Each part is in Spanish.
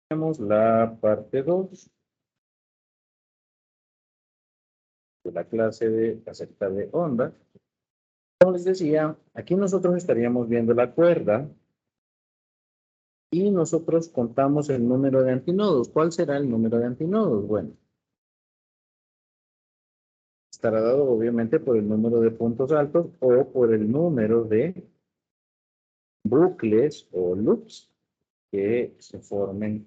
Tenemos la parte 2 de la clase de acerca de ondas. Como les decía, aquí nosotros estaríamos viendo la cuerda y nosotros contamos el número de antinodos. ¿Cuál será el número de antinodos? Bueno, estará dado obviamente por el número de puntos altos o por el número de bucles o loops que se formen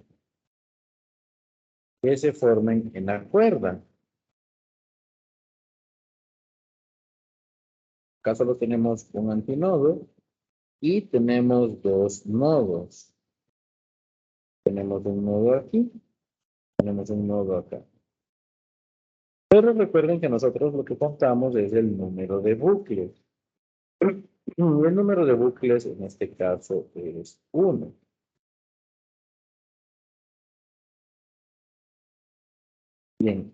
en la cuerda. Acá solo tenemos un antinodo y tenemos dos nodos. Tenemos un nodo aquí, tenemos un nodo acá. Pero recuerden que nosotros lo que contamos es el número de bucles. El número de bucles en este caso es 1. Bien,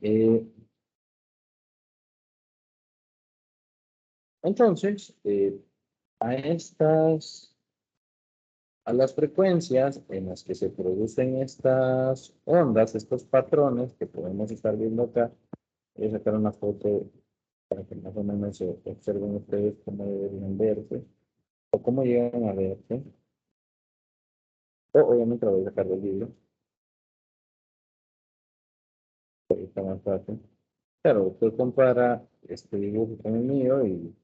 entonces, a las frecuencias en las que se producen estas ondas, estos patrones que podemos estar viendo acá, voy a sacar una foto para que más o menos se observen ustedes cómo deberían verse o cómo llegan a verse. O obviamente lo voy a sacar del libro, ahí está más fácil. Claro, usted compara este dibujo con el mío y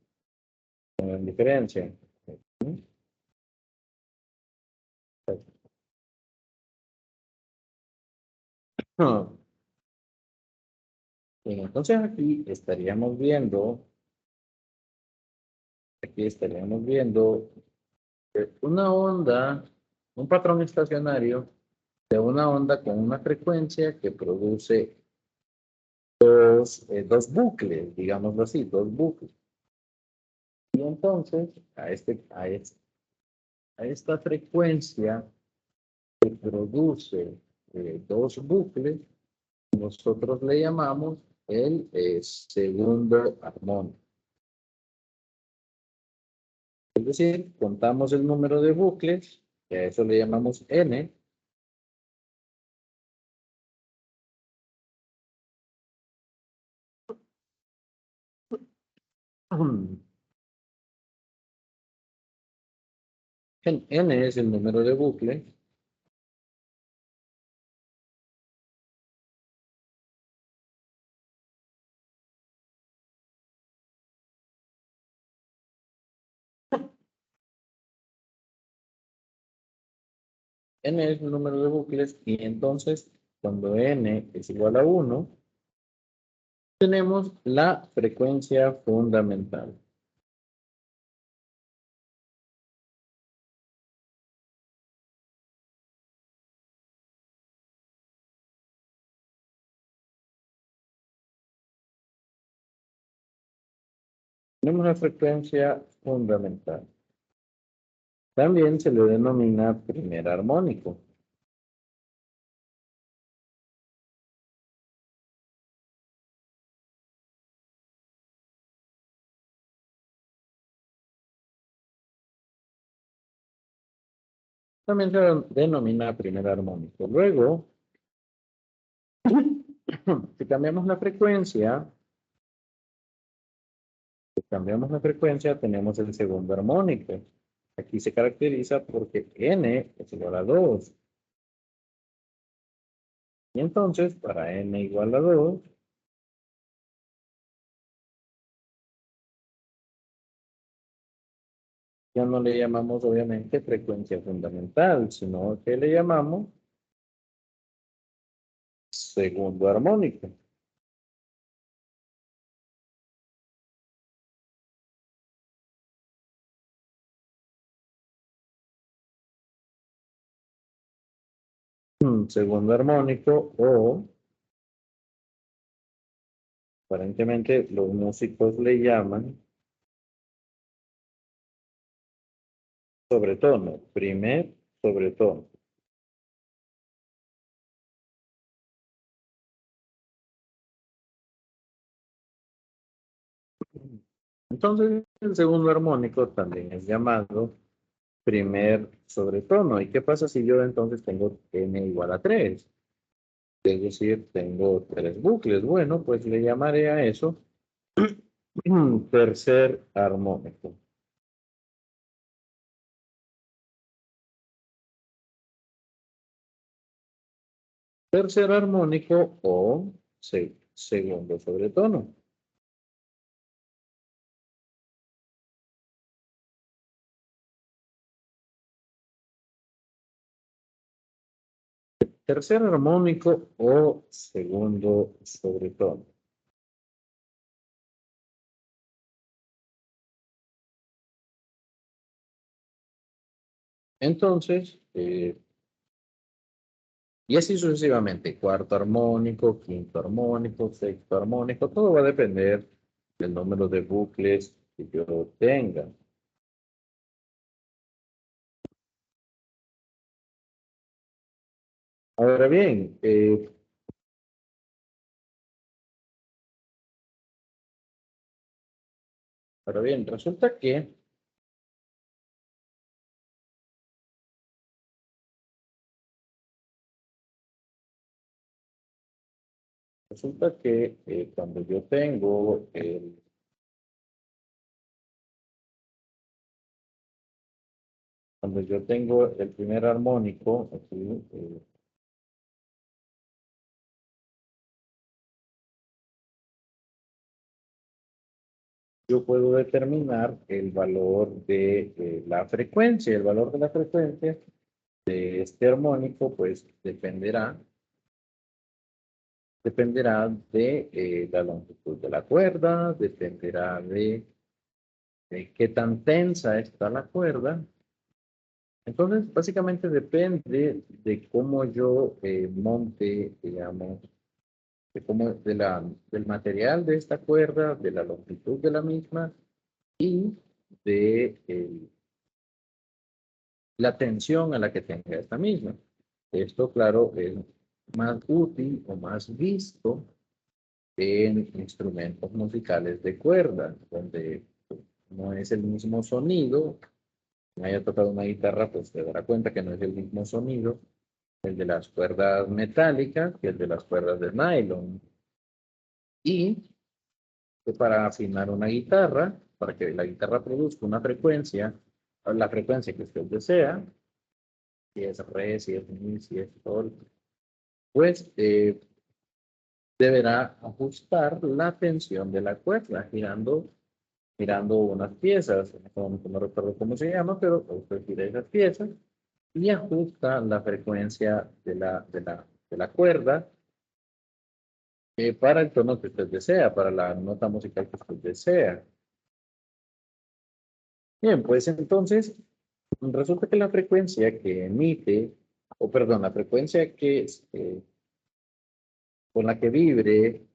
no hay diferencia. No. Bien, entonces aquí estaríamos viendo una onda, un patrón estacionario de una onda con una frecuencia que produce dos bucles, digámoslo así, dos bucles. Y entonces, a esta frecuencia que produce dos bucles, nosotros le llamamos el segundo armónico. Es decir, contamos el número de bucles, que a eso le llamamos n. N es el número de bucles. N es el número de bucles y entonces cuando n es igual a 1, tenemos la frecuencia fundamental. Tenemos la frecuencia fundamental. También se le denomina primer armónico. También se denomina primer armónico. Luego, si cambiamos la frecuencia, tenemos el segundo armónico. Aquí se caracteriza porque n es igual a 2. Y entonces, para n igual a 2, ya no le llamamos obviamente frecuencia fundamental, sino que le llamamos segundo armónico. Segundo armónico o aparentemente los músicos le llaman sobretono, primer sobretono. Entonces, el segundo armónico también es llamado primer sobretono. ¿Y qué pasa si yo entonces tengo n igual a 3? Es decir, tengo 3 bucles. Bueno, pues le llamaré a eso tercer armónico. Tercer armónico o segundo sobretono. Tercer armónico o segundo sobretono. Entonces, y así sucesivamente, cuarto armónico, quinto armónico, sexto armónico, todo va a depender del número de bucles que yo tenga. Ahora bien, resulta que cuando yo tengo el primer armónico, aquí, yo puedo determinar el valor de la frecuencia. El valor de la frecuencia de este armónico, pues dependerá de la longitud de la cuerda, dependerá de qué tan tensa está la cuerda. Entonces, básicamente depende de cómo yo monte, digamos, del material de esta cuerda, de la longitud de la misma y de la tensión a la que tenga esta misma. Esto, claro, es más útil o más visto en instrumentos musicales de cuerda, donde no es el mismo sonido. Si me haya tocado una guitarra, pues se dará cuenta que no es el mismo sonido el de las cuerdas metálicas que el de las cuerdas de nylon. Y que para afinar una guitarra, para que la guitarra produzca una frecuencia, la frecuencia que usted desea, si es re, si es mi, si es sol, pues deberá ajustar la tensión de la cuerda mirando unas piezas. En este momento no recuerdo cómo se llama, pero usted gira esas piezas y ajusta la frecuencia de la cuerda para el tono que usted desea, para la nota musical que usted desea. Bien, pues entonces resulta que la frecuencia que emite, o perdón, la frecuencia con la que vibre,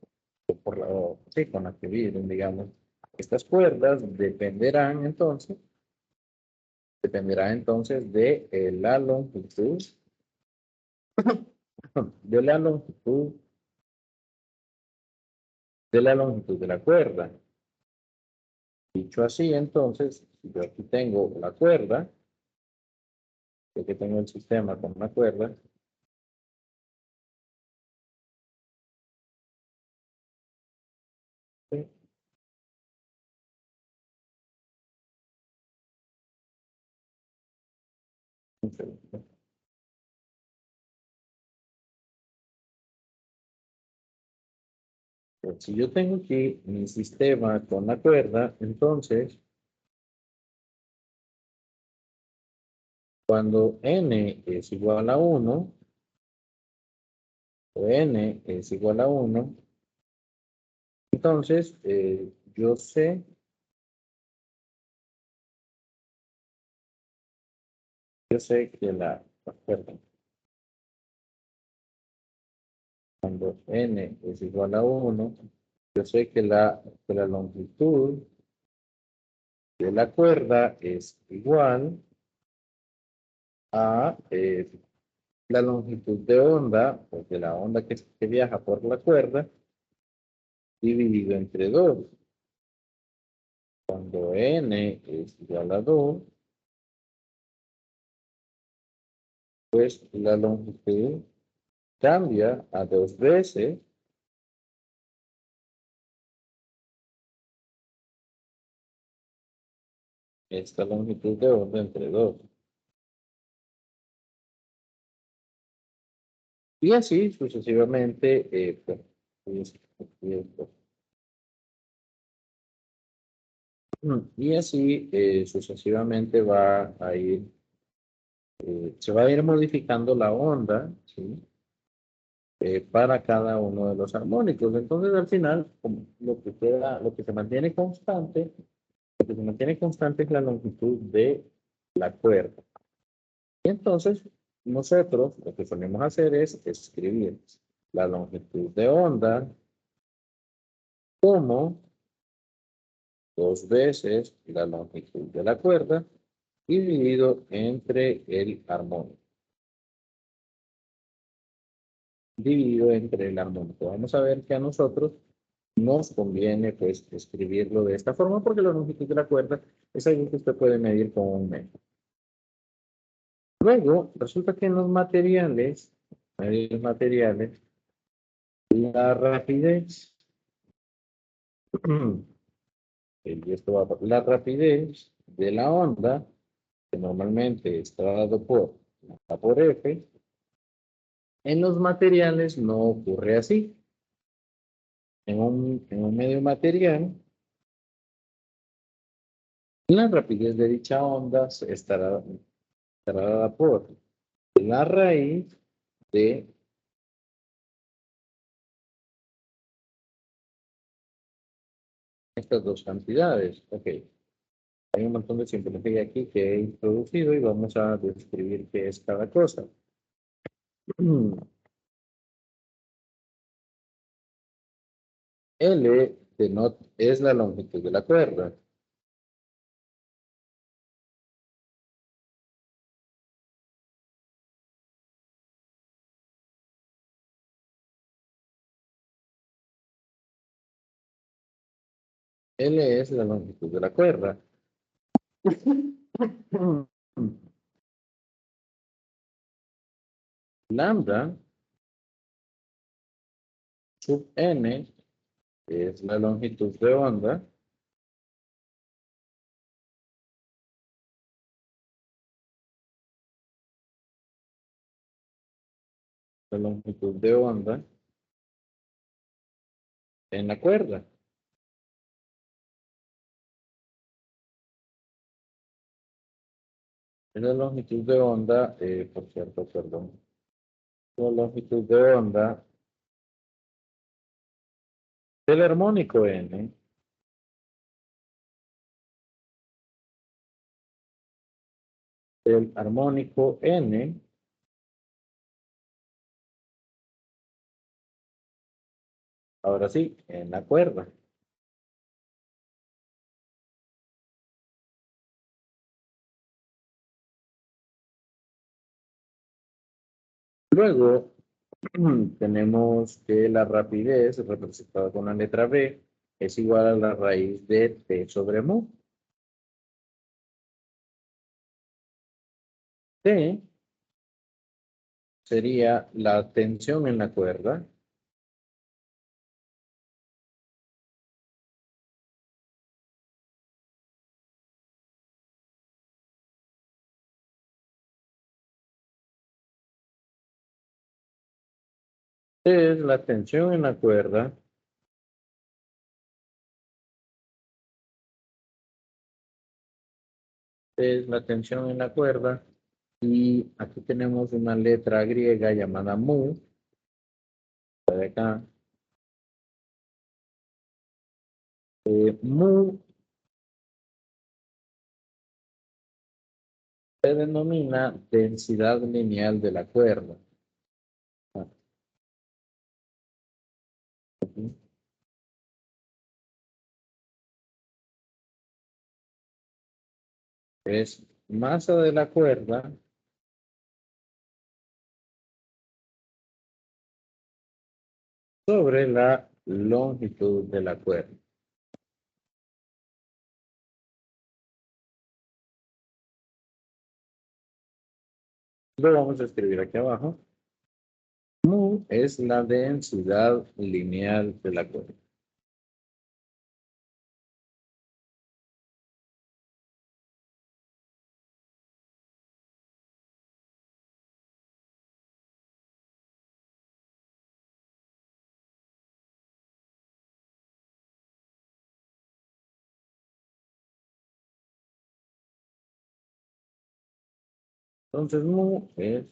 sí, con la que vibren, digamos, estas cuerdas dependerá entonces de la longitud, de la longitud, de la longitud de la cuerda. Dicho así, entonces, si yo aquí tengo la cuerda, yo aquí tengo el sistema con una cuerda, ¿sí? Un segundo. Pues, si yo tengo aquí mi sistema con la cuerda, entonces, cuando n es igual a 1, o n es igual a 1, entonces yo sé que perdón, cuando n es igual a 1, yo sé que la longitud de la cuerda es igual a la longitud de onda, pues de la onda que viaja por la cuerda, dividido entre 2. Cuando n es igual a 2, pues la longitud cambia a 2 veces esta longitud de onda entre 2. Y así sucesivamente, pues, y así sucesivamente va a ir, se va a ir modificando la onda, ¿sí? Para cada uno de los armónicos. Entonces, al final, como lo que queda, lo que se mantiene constante, lo que se mantiene constante es la longitud de la cuerda. Y entonces, nosotros lo que solemos hacer es escribir la longitud de onda como 2 veces la longitud de la cuerda dividido entre el armónico. Dividido entre el armónico. Vamos a ver que a nosotros nos conviene pues escribirlo de esta forma porque la longitud de la cuerda es algo que usted puede medir con un metro. Luego, resulta que en los materiales, la rapidez, la rapidez de la onda, que normalmente está dado por F, en los materiales no ocurre así. En un medio material, la rapidez de dicha onda estará dada por la raíz de estas dos cantidades. Ok, hay un montón de simbología aquí que he introducido y vamos a describir qué es cada cosa. L es la longitud de la cuerda. L es la longitud de la cuerda. Lambda sub n es la longitud de onda. La longitud de onda en la cuerda. Es la longitud de onda, por cierto, perdón. La longitud de onda del armónico n. Del armónico n. Ahora sí, en la cuerda. Luego tenemos que la rapidez representada con la letra B es igual a la raíz de T sobre mu. T sería la tensión en la cuerda. T es la tensión en la cuerda. T es la tensión en la cuerda. Y aquí tenemos una letra griega llamada mu. De acá. Mu se denomina densidad lineal de la cuerda. Es masa de la cuerda sobre la longitud de la cuerda. Lo vamos a escribir aquí abajo. Mu es la densidad lineal de la curva. Entonces, mu es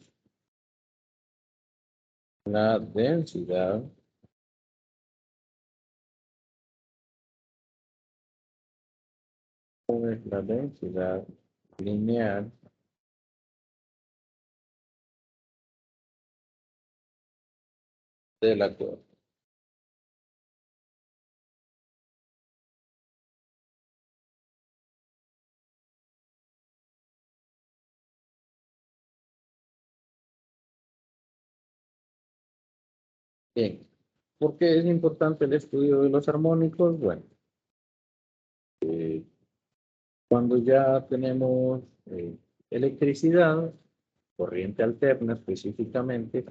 la densidad lineal de la curva. Bien, ¿por qué es importante el estudio de los armónicos? Bueno, eh, cuando ya tenemos electricidad, corriente alterna específicamente,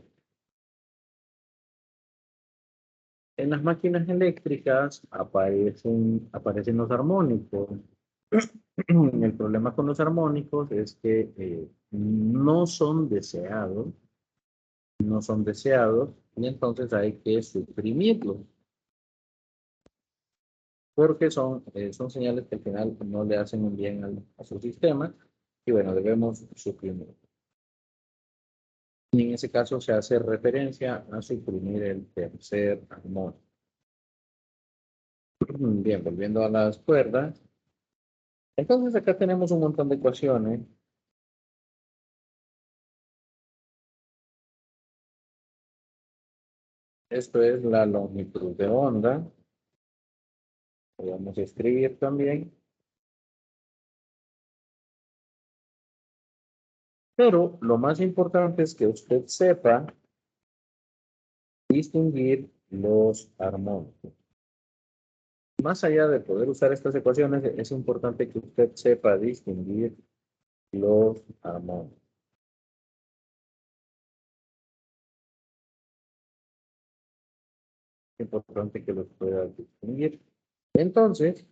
en las máquinas eléctricas aparecen los armónicos. El problema con los armónicos es que no son deseados, y entonces hay que suprimirlos, porque son señales que al final no le hacen un bien a su sistema, y bueno, debemos suprimirlos. Y en ese caso se hace referencia a suprimir el tercer armónico. Bien, volviendo a las cuerdas. Entonces acá tenemos un montón de ecuaciones. Esto es la longitud de onda. Podemos escribir también. Pero lo más importante es que usted sepa distinguir los armónicos. Más allá de poder usar estas ecuaciones, es importante que usted sepa distinguir los armónicos. Es importante que los pueda distinguir. Entonces,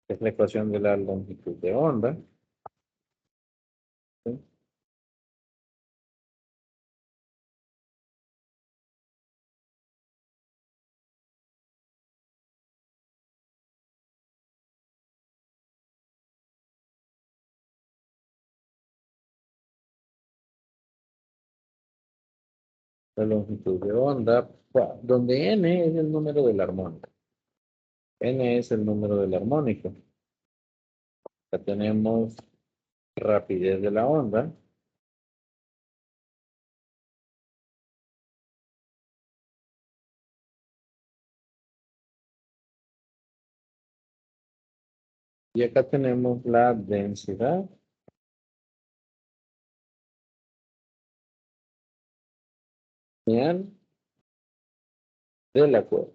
es la ecuación de la longitud de onda. ¿Sí? La longitud de onda, donde n es el número del armónico. N es el número del armónico. Acá tenemos rapidez de la onda. Y acá tenemos la densidad lineal de la cuerda.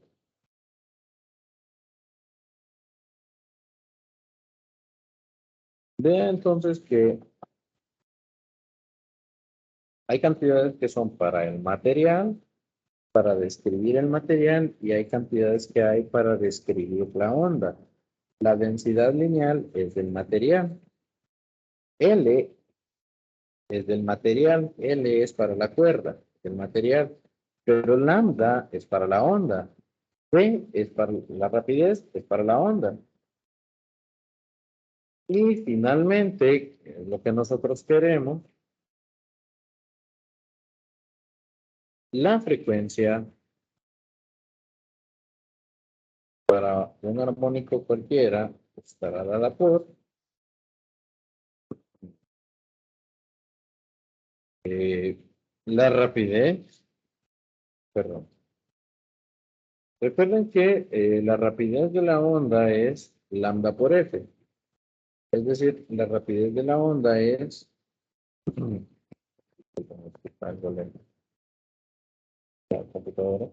Vea entonces que hay cantidades que son para el material, para describir el material, y hay cantidades que hay para describir la onda. La densidad lineal es del material. L es del material. L es para la cuerda, el material. Pero lambda es para la onda. V es para la rapidez, es para la onda. Y finalmente, lo que nosotros queremos, la frecuencia para un armónico cualquiera estará dada por la rapidez, perdón. Recuerden que la rapidez de la onda es lambda por f. Es decir, la rapidez de la onda es algo lento, la computadora.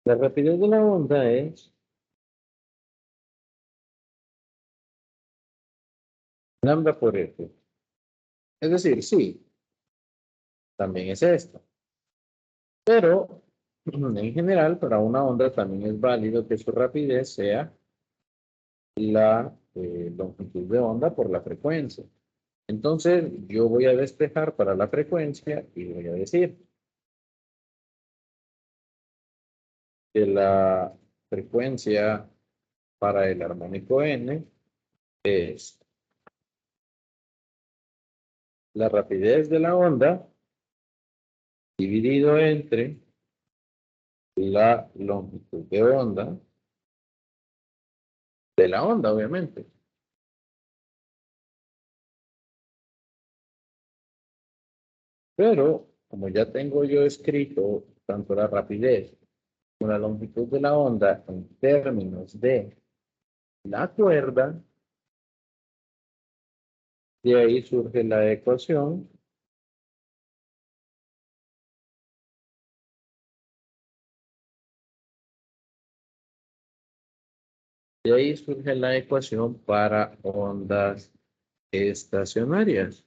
La rapidez de la onda es Lambda por F. Es decir, sí, también es esto. Pero en general, para una onda también es válido que su rapidez sea la longitud de onda por la frecuencia. Entonces, yo voy a despejar para la frecuencia y voy a decir que la frecuencia para el armónico n es la rapidez de la onda dividido entre la longitud de onda de la onda, obviamente. Pero, como ya tengo yo escrito tanto la rapidez como la longitud de la onda en términos de la cuerda, de ahí surge la ecuación de ahí surge la ecuación para ondas estacionarias.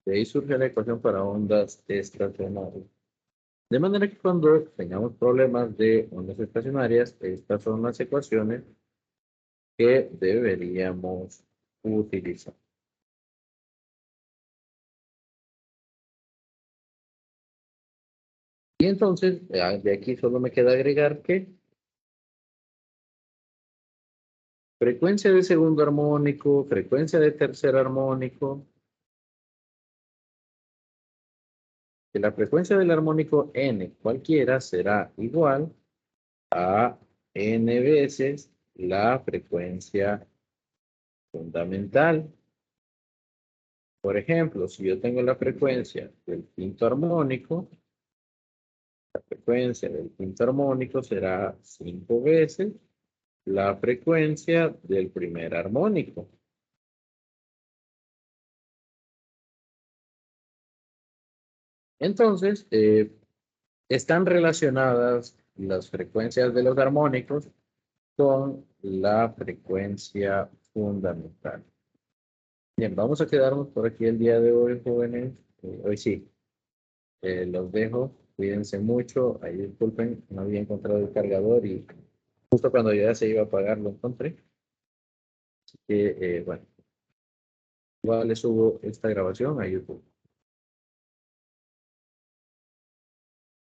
De ahí surge la ecuación para ondas estacionarias. De manera que cuando tengamos problemas de ondas estacionarias, estas son las ecuaciones que deberíamos utilizar. Y entonces, de aquí solo me queda agregar que frecuencia de segundo armónico, frecuencia de tercer armónico, que la frecuencia del armónico n cualquiera será igual a n veces la frecuencia fundamental. Por ejemplo, si yo tengo la frecuencia del quinto armónico, la frecuencia del quinto armónico será 5 veces la frecuencia del primer armónico. Entonces, están relacionadas las frecuencias de los armónicos con la frecuencia fundamental. Bien, vamos a quedarnos por aquí el día de hoy, jóvenes. Hoy sí, los dejo. Cuídense mucho. Ahí disculpen, no había encontrado el cargador y justo cuando ya se iba a apagar lo encontré. Así que, bueno, igual les subo esta grabación a YouTube.